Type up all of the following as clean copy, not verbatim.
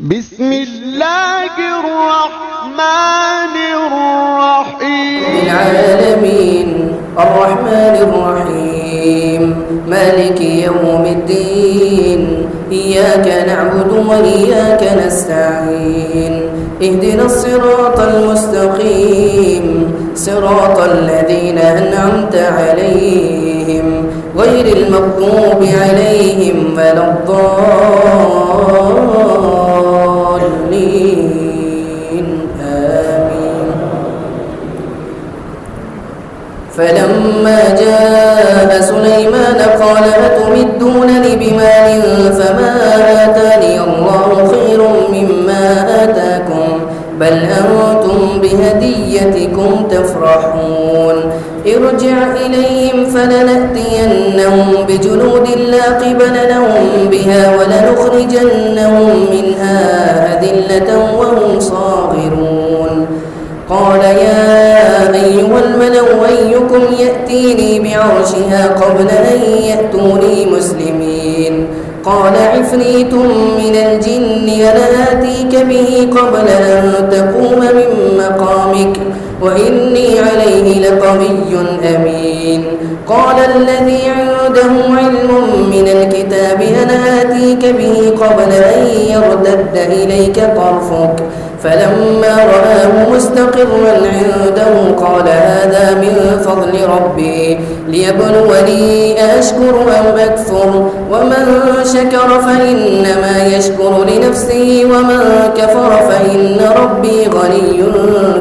بسم الله الرحمن الرحيم العالمين الرحمن الرحيم مالك يوم الدين إياك نعبد وإياك نستعين اهدنا الصراط المستقيم صراط الذين أنعمت عليهم غير المغضوب عليهم ولا الضالين آمين. فلما جاء سليمان قال أتمدونني بمال فما آتاني الله خير مما آتاكم بل أنتم بهديتكم تفرحون ارجع إليهم فلنأتينهم بجنود لا قبل لهم بها ولنخرجنهم منها أذلة وهم صاغرون. قال يا أيها الملأ أيكم يأتيني بعرشها قبل أن يأتوني مسلمين. قال عفريت من الجن لآتيك به قبل أن تقوم من مقامك وإني عليه لقوي أمين. قال الذي عنده علم من الكتاب أنا آتيك به قبل أن يرتد إليك طرفك فلما رآه مستقرا عنده قال هذا من فضل ربي ليبلوني أشكر أم أكفر ومن شكر فإنما يشكر لنفسه ومن كفر فإن ربي غني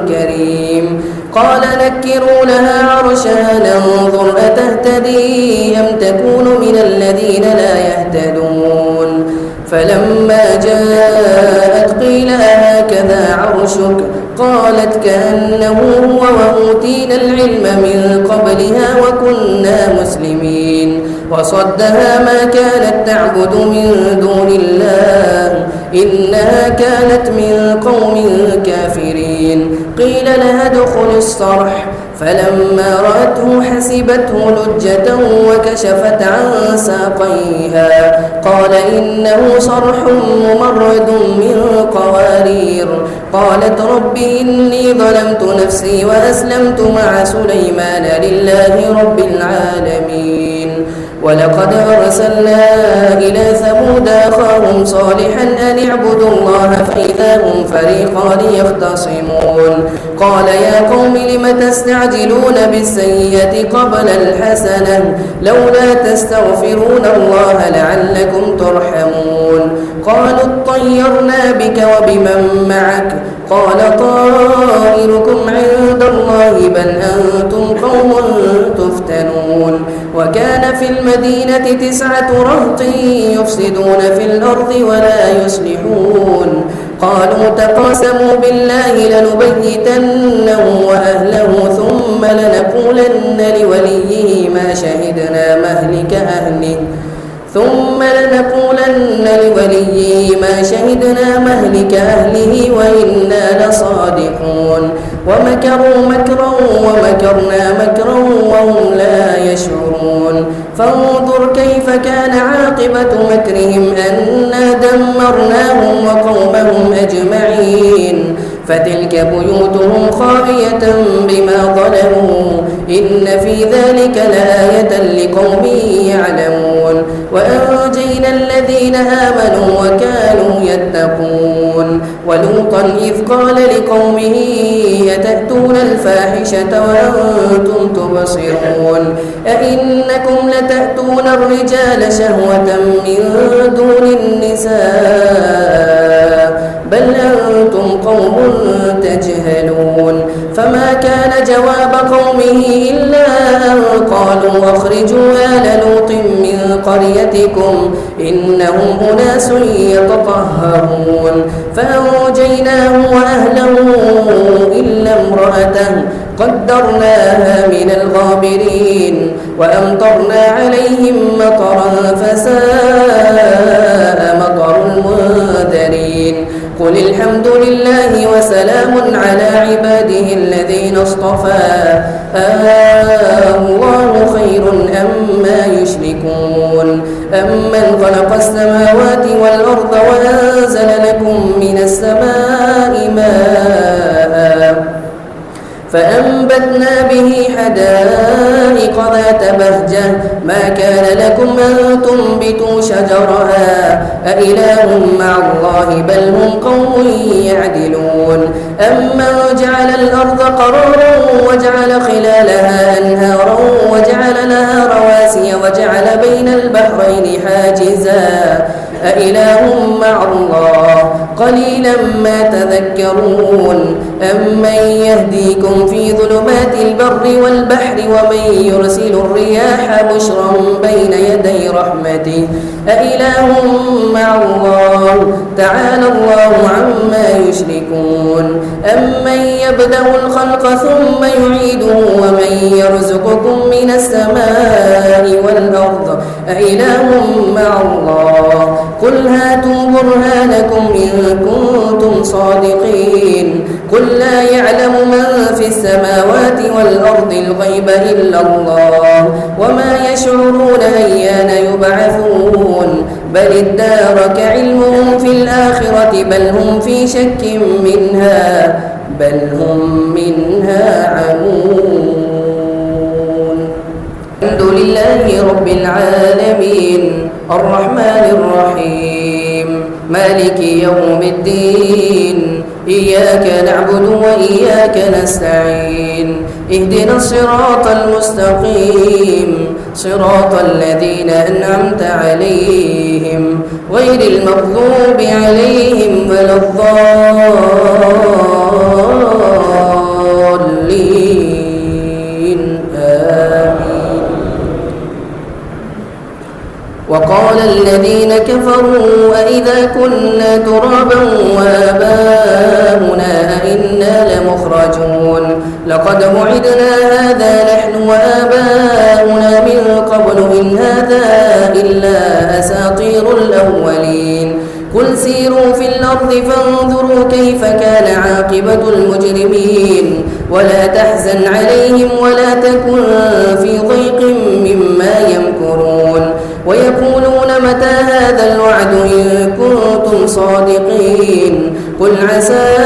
كريم. قال نكروا لها عرشها ننظر أتهتدي أم تكون من الذين لا يهتدون. فلما جاءت قيل أهكذا عرشك قالت كأنه هو وأوتينا العلم من قبلها وكنا مسلمين وصدها ما كانت تعبد من دون الله إنها كانت من قوم كافرين. قيل لها ادخل الصرح فلما رأته حسبته لجة وكشفت عن ساقيها قال إنه صرح ممرد من قوارير. قالت رب إني ظلمت نفسي وأسلمت مع سليمان لله رب العالمين. ولقد أرسلنا إلى ثمود أخاهم صالحا أن اعبدوا الله فإذا هم فريقان يختصمون. قال يا قوم لم تستعجلون بالسيئة قبل الحسنة لولا تستغفرون الله لعلكم ترحمون. قالوا اطيرنا بك وبمن معك قال طائركم عند الله بل أنتم قوم تفتنون. وكان في المدينة 9 رهط يفسدون في الأرض ولا يصلحون. قالوا تقاسموا بالله لنبيتنه وأهله ثم لنقولن لوليه ما شهدنا مهلك أهله وإنا لصادقون. ومكروا مكرا ومكرنا مكرا وهم لا يشعرون. فانظر كيف كان عاقبة مكرهم أنا دمرناهم وقومهم أجمعين فتلك بيوتهم خاوية بما ظلموا إن في ذلك لآية لقوم يعلمون. وأنجينا الذين آمنوا وكانوا يتقون. ولوطا إذ قال لقومه أتأتون الفاحشة وأنتم تبصرون أئنكم لتأتون الرجال شهوة من دون النساء بل أنتم قوم تجهلون. فما كان جواب قومه إلا أن قالوا أخرجوا آل لوط من قريتكم إنهم أناس يتطهرون. فأنجيناه وأهله إلا امرأته قدرناها من الغابرين وأمطرنا عليهم مطرا فساء مطر المنذرين. قل الحمد لله وسلام على عباده الذين اصطفى الله خير أما يشركون. أمن خلق السماوات والأرض وأنزل لكم لكم من السماء ماء فأنبتنا به حدائق ذات بهجة ما كان لكم أن تنبتوا شجرها أإله مع الله بل هم قوم يعدلون أمن جعل الأرض قرارا وجعل خلالها أنهارا وجعل لها رواسي وجعل بين البحرين حاجزا أإله مع الله قليلا ما تذكرون أمن يهديكم في ظلمات البر والبحر ومن يرسل الرياح بشرا بين يدي رحمته أإله مع الله تعالى الله عما يشركون أمن يبدأ الخلق ثم يعيده ومن يرزقكم من السماء والأرض أإله مع الله قل هاتوا برهانكم إن كنتم صادقين قل لا يعلم من في السماوات والأرض الغيب إلا الله وما يشعرون أيان يبعثون بل ادارك علمهم في الآخرة بل هم في شك منها بل هم منها عمون الحمد لله رب العالمين الرحمن الرحيم مالك يوم الدين إياك نعبد وإياك نستعين اهدنا الصراط المستقيم صراط الذين أنعمت عليهم غير المغضوب عليهم ولا الضالين آمين. وقال الذين كفروا أئذا كنا ترابا وآباؤنا أئنا لمخرجون لقد وعدنا هذا نحن وآباؤنا من قبل إن هذا إلا أساطير الأولين قل سيروا في الأرض فانظروا كيف كان عاقبة المجرمين ولا تحزن عليهم ولا تكن في ضيق مما يمكرون ويقولون متى هذا الوعد إن كنتم صادقين قل عسى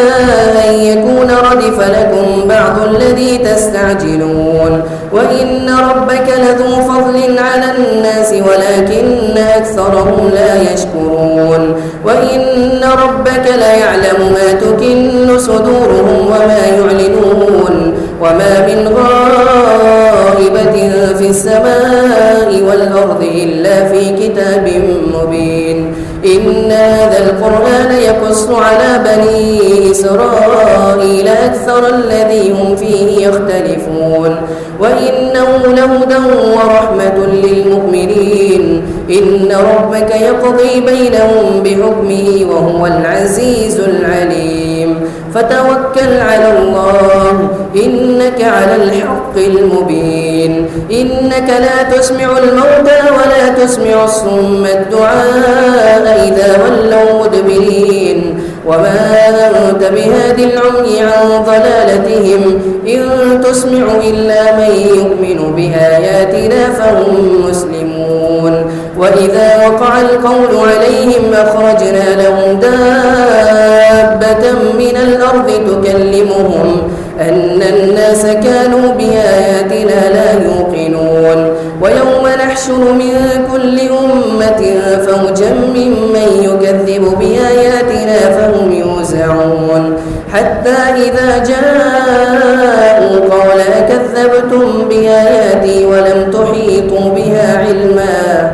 أن يكون ردف لكم بعض الذي تستعجلون وإن ربك لذو فضل على الناس ولكن أكثرهم لا يشكرون وإن ربك ليعلم ما تكن صدورهم وما يعلنون وما من غائبة في السماء والأرض إلا في كتاب مبين إن هذا القرآن يقص على بني إسرائيل أكثر الذي هم فيه يختلفون وإنه لهدى ورحمة للمؤمنين إن ربك يقضي بينهم بحكمه وهو العزيز العليم فتوكل على الله إنك على الحق المبين إنك لا تسمع الموتى ولا تسمع الصم الدعاء إذا ولوا مدبرين وما أنت بهاد العمي عن ضلالتهم إن تسمع إلا من يؤمن بآياتنا فهم مسلمون وإذا وقع القول عليهم أخرجنا لهم دابة من الأرض تكلمهم أن الناس كانوا بآياتنا لا يوقنون ويوم نحشر من كل أمة فوجا ممن يكذب بآياتنا فهم يوزعون حتى إذا جاءوا قال أكذبتم بآياتي ولم تحيطوا بها علما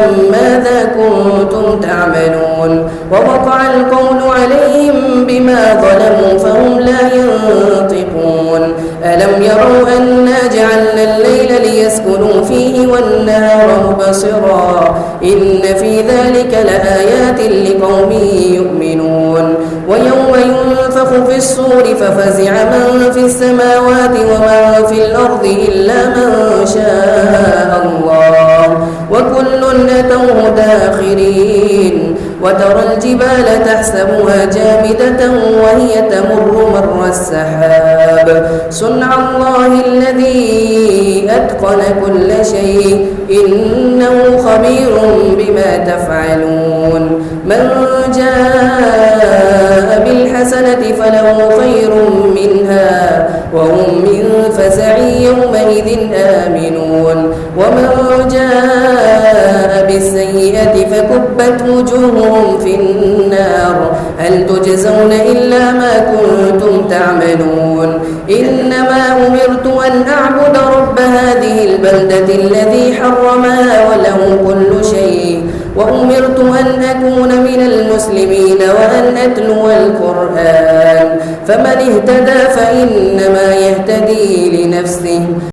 أم ماذا كنتم تعملون ووقع القول عليهم بما ظلموا فهم لا ينطقون ألم يروا أنا جعلنا الليل ليسكنوا فيه والنهار مبصرا إن في ذلك لآيات لقوم يؤمنون ويوم ينفخ في الصور ففزع من في السماوات ومن في الأرض إلا من شاء الله وكل أتوه داخرين وترى الجبال تحسبها جامدة وهي تمر مر السحاب صنع الله الذي أتقن كل شيء إنه خبير بما تفعلون من جاء بالحسنة فله خير منها وهم من فزع يومئذ آمنون ومن جاء بالسيئة فكبت وجوههم في النار هل تجزون إلا ما كنتم تعملون إنما أمرت أن أعبد رب هذه البلدة الذي حرمها وله كل شيء وأمرت أن أكون من المسلمين وأن أتلو القرآن فمن اهتدى فإنما يهتدي لنفسه